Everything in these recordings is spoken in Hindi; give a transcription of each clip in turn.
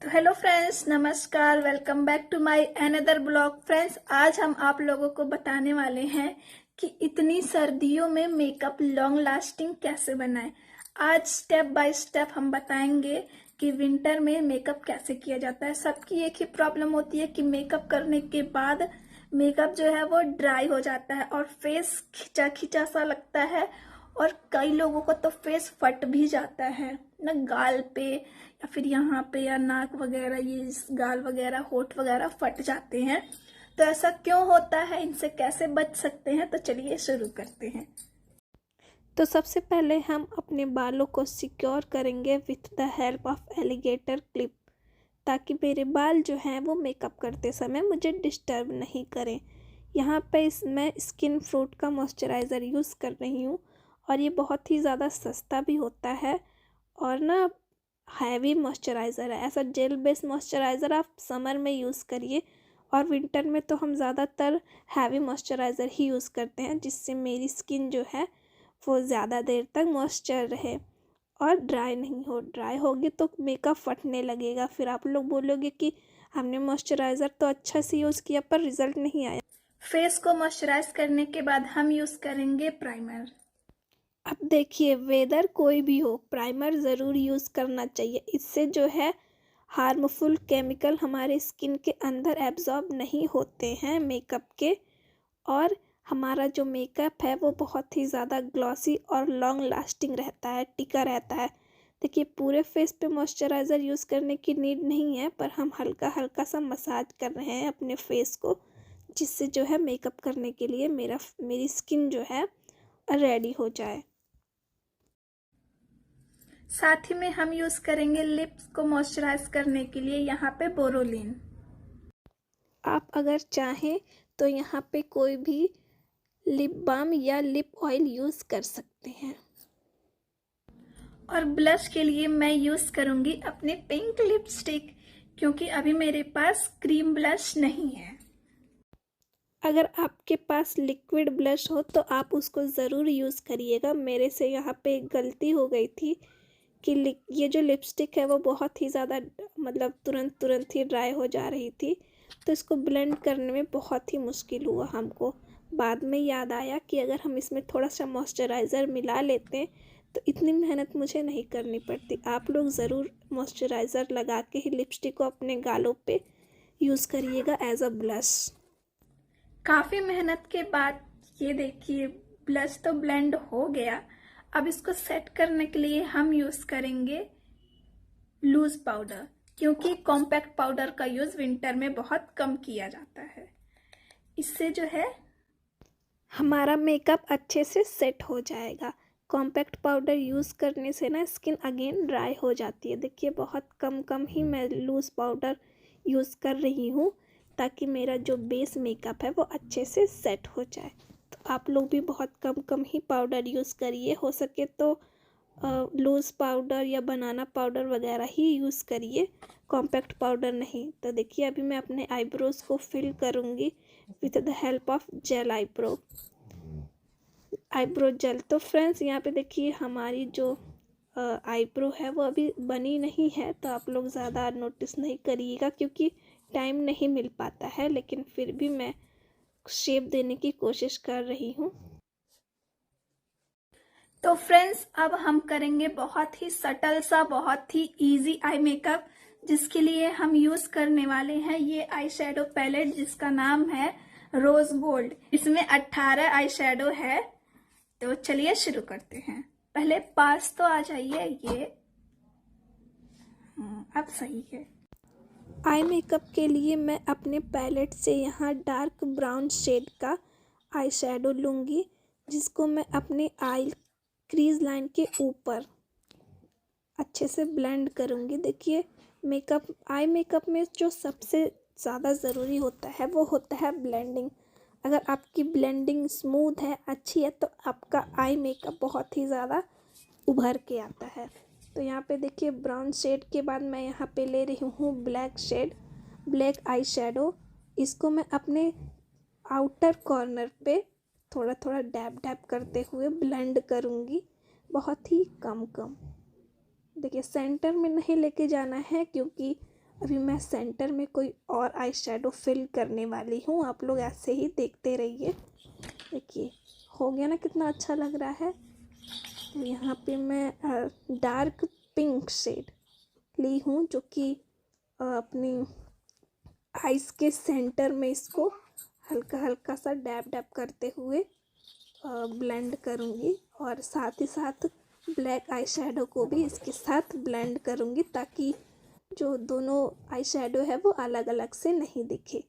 तो हेलो फ्रेंड्स, नमस्कार। Welcome back to my another blog. Friends, आज हम आप लोगों को बताने वाले हैं कि इतनी सर्दियों में मेकअप लॉन्ग लास्टिंग कैसे बनाएं। आज स्टेप बाय स्टेप हम बताएंगे कि विंटर में मेकअप कैसे किया जाता है। सबकी एक ही प्रॉब्लम होती है कि मेकअप करने के बाद मेकअप जो है वो ड्राई हो जाता है और फेस खिंचा खिंचा सा लगता है, और कई लोगों को तो फेस फट भी जाता है ना, गाल पे या फिर यहाँ पे या नाक वगैरह, ये गाल वगैरह होठ वगैरह फट जाते हैं। तो ऐसा क्यों होता है, इनसे कैसे बच सकते हैं, तो चलिए शुरू करते हैं। तो सबसे पहले हम अपने बालों को सिक्योर करेंगे with the help of alligator clip, ताकि मेरे बाल जो हैं वो मेकअप करते समय मुझे डिस्टर्ब नहीं करें। यहाँ पे मैं स्किन फ्रूट का मॉइस्चराइज़र यूज़ कर रही हूँ और ये बहुत ही ज़्यादा सस्ता भी होता है और ना हैवी मॉइस्चराइज़र है। ऐसा जेल बेस्ड मॉइस्चराइज़र आप समर में यूज़ करिए, और विंटर में तो हम ज़्यादातर हैवी मॉइस्चराइज़र ही यूज़ करते हैं, जिससे मेरी स्किन जो है वो ज़्यादा देर तक मॉइस्चर रहे और ड्राई नहीं हो। ड्राई होगी तो मेकअप फटने लगेगा, फिर आप लोग बोलोगे कि हमने मॉइस्चराइज़र तो अच्छा से यूज़ किया पर रिजल्ट नहीं आया। फेस को मॉइस्चराइज करने के बाद हम यूज करेंगे प्राइमर। अब देखिए, वेदर कोई भी हो, प्राइमर ज़रूर यूज़ करना चाहिए। इससे जो है हार्मफुल केमिकल हमारे स्किन के अंदर एब्जॉर्ब नहीं होते हैं मेकअप के, और हमारा जो मेकअप है वो बहुत ही ज़्यादा ग्लॉसी और लॉन्ग लास्टिंग रहता है, टिका रहता है। देखिए, पूरे फेस पे मॉइस्चराइज़र यूज़ करने की नीड नहीं है, पर हम हल्का हल्का सा मसाज कर रहे हैं अपने फेस को, जिससे जो है मेकअप करने के लिए मेरी स्किन जो है रेडी हो जाए। साथ ही में हम यूज करेंगे लिप्स को मॉइस्चराइज करने के लिए यहाँ पे बोरोलिन। आप अगर चाहें तो यहाँ पे कोई भी लिप बाम या लिप ऑयल यूज़ कर सकते हैं। और ब्लश के लिए मैं यूज करूंगी अपने पिंक लिपस्टिक, क्योंकि अभी मेरे पास क्रीम ब्लश नहीं है। अगर आपके पास लिक्विड ब्लश हो तो आप उसको ज़रूर यूज़ करिएगा। मेरे से यहाँ पे एक गलती हो गई थी कि ये जो लिपस्टिक है वो बहुत ही ज़्यादा मतलब तुरंत तुरंत ही ड्राई हो जा रही थी, तो इसको ब्लेंड करने में बहुत ही मुश्किल हुआ हमको। बाद में याद आया कि अगर हम इसमें थोड़ा सा मॉइस्चराइज़र मिला लेते तो इतनी मेहनत मुझे नहीं करनी पड़ती। आप लोग ज़रूर मॉइस्चराइज़र लगा के ही लिपस्टिक को अपने गालों पे यूज़ करिएगा एज अ ब्लश। काफी मेहनत के बाद ये देखिए, ब्लश तो ब्लेंड हो गया। अब इसको सेट करने के लिए हम यूज करेंगे लूज पाउडर, क्योंकि कॉम्पैक्ट पाउडर का यूज विंटर में बहुत कम किया जाता है। इससे जो है हमारा मेकअप अच्छे से सेट हो जाएगा। कॉम्पैक्ट पाउडर यूज़ करने से ना स्किन अगेन ड्राई हो जाती है। देखिए, बहुत कम कम ही मैं लूज़ पाउडर यूज़ कर रही हूँ, ताकि मेरा जो बेस मेकअप है वो अच्छे से सेट हो जाए। तो आप लोग भी बहुत कम कम ही पाउडर यूज़ करिए, हो सके तो लूज़ पाउडर या बनाना पाउडर वगैरह ही यूज़ करिए, कॉम्पैक्ट पाउडर नहीं। तो देखिए, अभी मैं अपने आईब्रोज़ को फिल करूँगी with the help of gel eyebrow gel. तो फ्रेंड्स, यहाँ पे देखिए हमारी जो आईब्रो है वो अभी बनी नहीं है, तो आप लोग ज़्यादा नोटिस नहीं करिएगा क्योंकि टाइम नहीं मिल पाता है, लेकिन फिर भी मैं शेप देने की कोशिश कर रही हूँ। तो फ्रेंड्स, अब हम करेंगे बहुत ही सटल सा, बहुत ही इजी आई मेकअप, जिसके लिए हम यूज करने वाले हैं ये आई शेडो पैलेट, जिसका नाम है रोज गोल्ड। इसमें 18 आई शेडो है। तो चलिए शुरू करते हैं। पहले पास तो आ जाइए। ये अब सही है। आई मेकअप के लिए मैं अपने पैलेट से यहाँ डार्क ब्राउन शेड का आई शेडो लूँगी, जिसको मैं अपने आई क्रीज लाइन के ऊपर अच्छे से ब्लेंड करूँगी। देखिए, आई मेकअप में जो सबसे ज़्यादा ज़रूरी होता है वो होता है ब्लेंडिंग। अगर आपकी ब्लेंडिंग स्मूथ है, अच्छी है, तो आपका आई मेकअप बहुत ही ज़्यादा उभर के आता है। तो यहाँ पे देखिए, ब्राउन शेड के बाद मैं यहाँ पे ले रही हूँ ब्लैक आई शेडो। इसको मैं अपने आउटर कॉर्नर पे थोड़ा थोड़ा डैब डैब करते हुए ब्लेंड करूँगी, बहुत ही कम कम। देखिए, सेंटर में नहीं लेके जाना है क्योंकि अभी मैं सेंटर में कोई और आई शेडो फिल करने वाली हूँ। आप लोग ऐसे ही देखते रहिए। देखिए हो गया ना, कितना अच्छा लग रहा है। तो यहाँ पे मैं डार्क पिंक शेड ली हूँ, जो कि अपनी आइस के सेंटर में इसको हल्का हल्का सा डैब डैब करते हुए ब्लेंड करूँगी, और साथ ही साथ ब्लैक आई शेडो को भी इसके साथ ब्लेंड करूँगी, ताकि जो दोनों आई शेडो है वो अलग अलग से नहीं दिखे।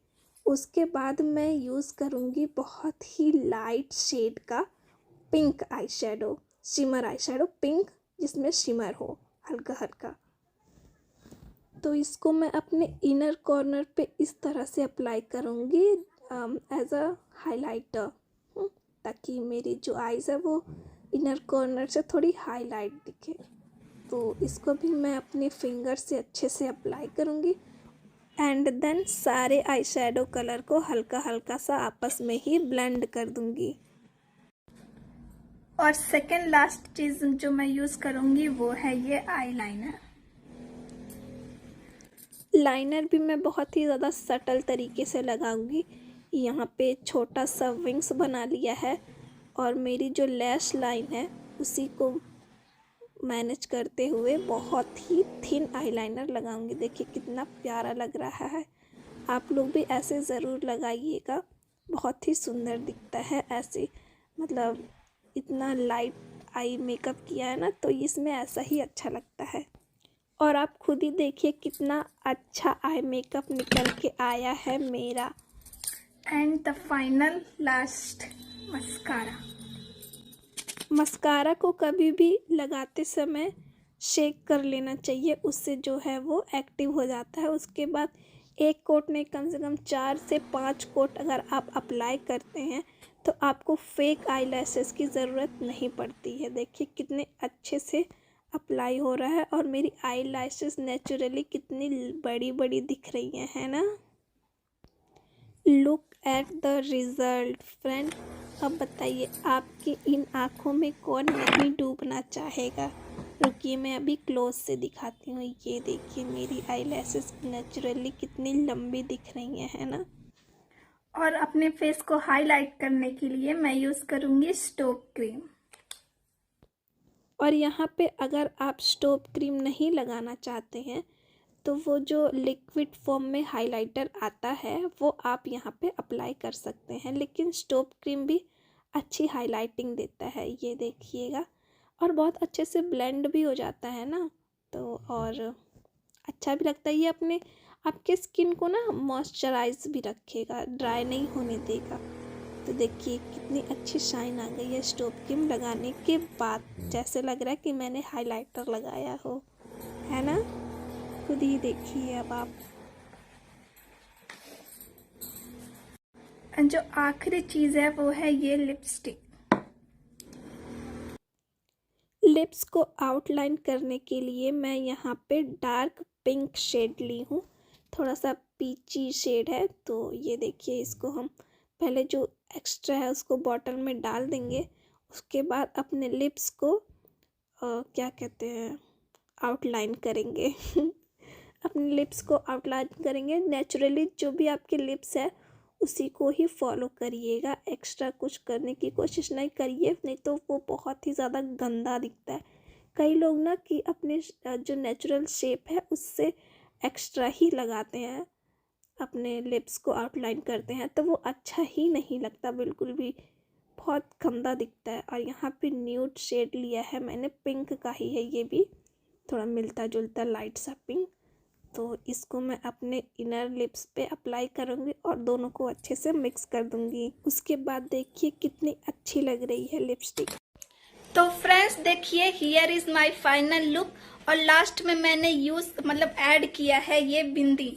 उसके बाद मैं यूज़ करूँगी बहुत ही लाइट शेड का pink eye shadow, shimmer eye shadow pink, जिसमें शिमर हो हल्का हल्का। तो इसको मैं अपने इनर कॉर्नर पे इस तरह से अप्लाई करूँगी एज अ हाइलाइटर, ताकि मेरी जो आईज़ है वो इनर कॉर्नर से थोड़ी हाईलाइट दिखे। तो इसको भी मैं अपने फिंगर से अच्छे से अप्लाई करूँगी, एंड देन सारे आई शेडो कलर को हल्का हल्का सा आपस में ही ब्लेंड कर दूँगी। और सेकंड लास्ट चीज़ जो मैं यूज़ करूँगी वो है ये आईलाइनर। लाइनर भी मैं बहुत ही ज़्यादा सटल तरीके से लगाऊंगी। यहाँ पे छोटा सा विंग्स बना लिया है, और मेरी जो लैश लाइन है उसी को मैनेज करते हुए बहुत ही थिन आईलाइनर लगाऊंगी। देखिए कितना प्यारा लग रहा है। आप लोग भी ऐसे ज़रूर लगाइएगा, बहुत ही सुंदर दिखता है ऐसे। मतलब इतना लाइट आई मेकअप किया है ना, तो इसमें ऐसा ही अच्छा लगता है। और आप खुद ही देखिए कितना अच्छा आई मेकअप निकल के आया है मेरा। And the final last mascara. Mascara को कभी भी लगाते समय शेक कर लेना चाहिए, उससे जो है वो एक्टिव हो जाता है। उसके बाद एक कोट नहीं, कम से कम 4 से 5 कोट अगर आप अप्लाई करते हैं तो आपको फेक आई लैशेस की ज़रूरत नहीं पड़ती है। देखिए कितने अच्छे से अप्लाई हो रहा है, और मेरी आई लैशेस नेचुरली कितनी बड़ी बड़ी दिख रही हैं, है ना। Look at the result friend. अब बताइए आपकी इन आँखों में कौन नहीं डूबना चाहेगा। रुकिए मैं अभी क्लोज से दिखाती हूँ। ये देखिए मेरी आई लैशेस नेचुरली कितनी लंबी दिख रही हैं, है ना। और अपने फेस को हाईलाइट करने के लिए मैं यूज़ करूँगी स्टोव क्रीम। और यहाँ पे अगर आप स्टोव क्रीम नहीं लगाना चाहते हैं तो वो जो लिक्विड फॉर्म में हाइलाइटर आता है वो आप यहाँ पे अप्लाई कर सकते हैं, लेकिन स्टोव क्रीम भी अच्छी हाइलाइटिंग देता है। ये देखिएगा, और बहुत अच्छे से ब्लेंड भी हो जाता है ना, तो और अच्छा भी लगता है। ये अपने आपके स्किन को ना मॉइस्चराइज भी रखेगा, ड्राई नहीं होने देगा। तो देखिए कितनी अच्छी शाइन आ गई है स्टोव क्रीम लगाने के बाद, जैसे लग रहा है कि मैंने हाइलाइटर लगाया हो, है ना। खुद ही देखिए अब आप। जो आखिरी चीज़ है वो है ये लिपस्टिक। लिप्स को आउटलाइन करने के लिए मैं यहाँ पे डार्क पिंक शेड ली हूँ, थोड़ा सा पीची शेड है। तो ये देखिए, इसको हम पहले जो एक्स्ट्रा है उसको बॉटल में डाल देंगे। उसके बाद अपने लिप्स को क्या कहते हैं, आउटलाइन करेंगे अपने लिप्स को आउटलाइन करेंगे। नेचुरली जो भी आपके लिप्स है उसी को ही फॉलो करिएगा, एक्स्ट्रा कुछ करने की कोशिश नहीं करिए, नहीं तो वो बहुत ही ज़्यादा गंदा दिखता है। कई लोग ना कि अपने जो नेचुरल शेप है उससे एक्स्ट्रा ही लगाते हैं, अपने लिप्स को आउटलाइन करते हैं, तो वो अच्छा ही नहीं लगता बिल्कुल भी, बहुत गंदा दिखता है। और यहाँ पे न्यूड शेड लिया है मैंने, पिंक का ही है, ये भी थोड़ा मिलता जुलता लाइट सा पिंक। तो इसको मैं अपने इनर लिप्स पे अप्लाई करूँगी और दोनों को अच्छे से मिक्स कर दूँगी। उसके बाद देखिए कितनी अच्छी लग रही है लिपस्टिक। तो फ्रेंड्स देखिए, here is my final look. और लास्ट में मैंने ऐड किया है ये बिंदी।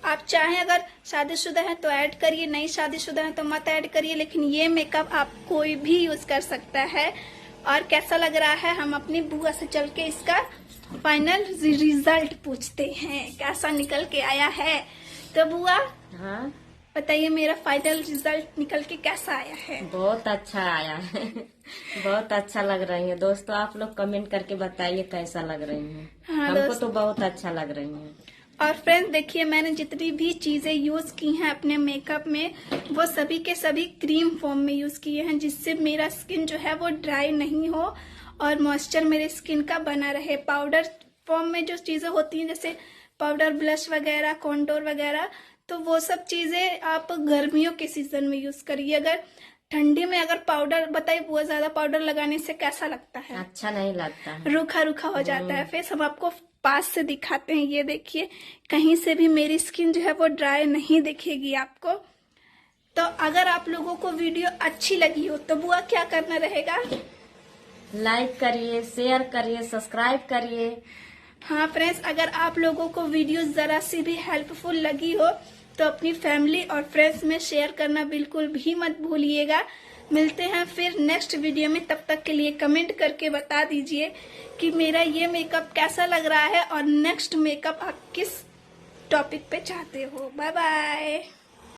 आप चाहें अगर शादीशुदा हैं तो ऐड करिए, नहीं शादीशुदा हैं तो मत ऐड करिए, लेकिन ये मेकअप आप कोई भी यूज़ कर सकता है। और कैसा लग रहा है, हम अपनी बुआ से चल के इसका फाइनल रिजल्ट पूछते हैं, कैसा निकल के आया है। तो बुआ, हाँ बताइए मेरा फाइनल रिजल्ट निकल के कैसा आया है। बहुत अच्छा आया है बहुत अच्छा लग रही है। दोस्तों आप लोग कमेंट करके बताइए कैसा लग रही है। हाँ, हमको तो बहुत अच्छा लग रही है। और फ्रेंड्स देखिए, मैंने जितनी भी चीजें यूज की हैं अपने मेकअप में, वो सभी के सभी क्रीम फॉर्म में यूज किए हैं, जिससे मेरा स्किन जो है वो ड्राई नहीं हो और मॉइस्चर मेरे स्किन का बना रहे। पाउडर फॉर्म में जो चीजें होती हैं जैसे पाउडर, ब्लश वगैरह, कॉन्टोर वगैरह, तो वो सब चीजें आप गर्मियों के सीजन में यूज करिए। अगर ठंडी में अगर पाउडर, बताइए बहुत ज्यादा पाउडर लगाने से कैसा लगता है? अच्छा नहीं लगता है। रूखा रूखा हो जाता है फेस। हम आपको पास से दिखाते हैं, ये देखिए, कहीं से भी मेरी स्किन जो है वो ड्राई नहीं दिखेगी आपको। तो अगर आप लोगों को वीडियो अच्छी लगी हो तो बुआ क्या करना रहेगा? लाइक करिए, शेयर करिए, सब्सक्राइब करिए। हाँ फ्रेंड्स, अगर आप लोगों को वीडियो जरा सी भी हेल्पफुल लगी हो तो अपनी फैमिली और फ्रेंड्स में शेयर करना बिल्कुल भी मत भूलिएगा। मिलते हैं फिर नेक्स्ट वीडियो में, तब तक के लिए कमेंट करके बता दीजिए कि मेरा ये मेकअप कैसा लग रहा है और नेक्स्ट मेकअप आप किस टॉपिक पे चाहते हो। Bye bye.